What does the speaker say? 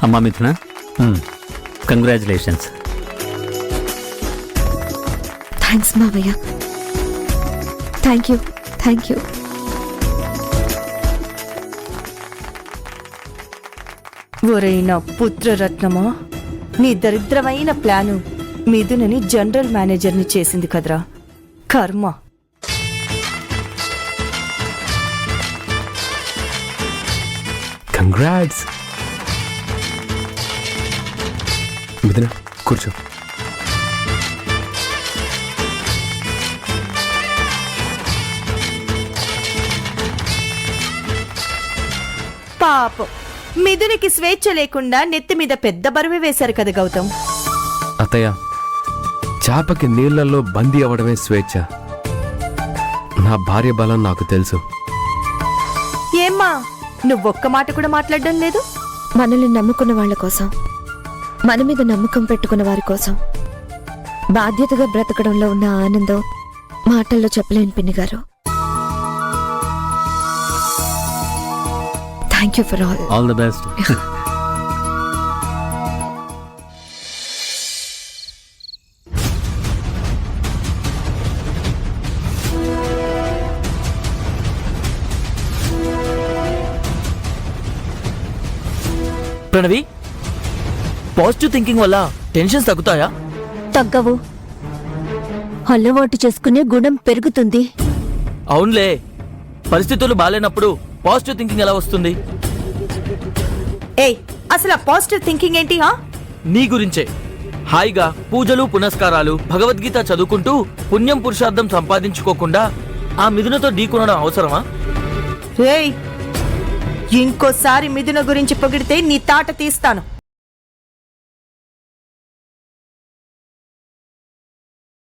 అమ్మా Mithuna, congratulations. Thanks మావయ్య. Thank you. ఒరైన పుత్రరత్నమా, నీ దరిద్రమైన ప్లాను మిథునని జనరల్ మేనేజర్ని చేసింది కదరా. కర్మ. కంగ్రాట్స్. మిథున కూర్చో. పాపం, మిథునికి స్వేచ్ఛ లేకుండా నెత్తి మీద పెద్ద బరువు వేశారు కదా గౌతమ్. అత్తయ్య, చేపకి నీళ్లలో బందీ అవడమే స్వేచ్ఛ. నా భార్య బలం నాకు తెలుసు. ఏమ్మా, నువ్వొక్క మాట కూడా మాట్లాడడం లేదు? మనల్ని నమ్ముకున్న వాళ్ళ కోసం, మన మీద నమ్మకం పెట్టుకున్న వారి కోసం బాధ్యతగా బ్రతకడంలో ఉన్న ఆనందం మాటల్లో చెప్పలేని పిన్ని గారు. Thank you for all the best. Pranavi, positive thinking వల్ల టెన్షన్స్ తగ్గుతాయా? తగ్గవు. అలవాటు చేసుకునే గుణం పెరుగుతుంది. అవునులే, పరిస్థితులు బాలేనప్పుడు పాజిటివ్ థింకింగ్ ఎలా వస్తుంది? ఏయ్, అసలు ఆ పాజిటివ్ థింకింగ్ ఏంటి? నీ గురించే. హాయిగా పూజలు పునస్కారాలు భగవద్గీత చదువుకుంటూ పుణ్యం పురుషార్థం సంపాదించుకోకుండా ఆ మిథునతో ఢీకొనడం అవసరమా? ఏయ్, ఇంకోసారి మిథున గురించి పొగిడితే నీ తాట తీస్తాను.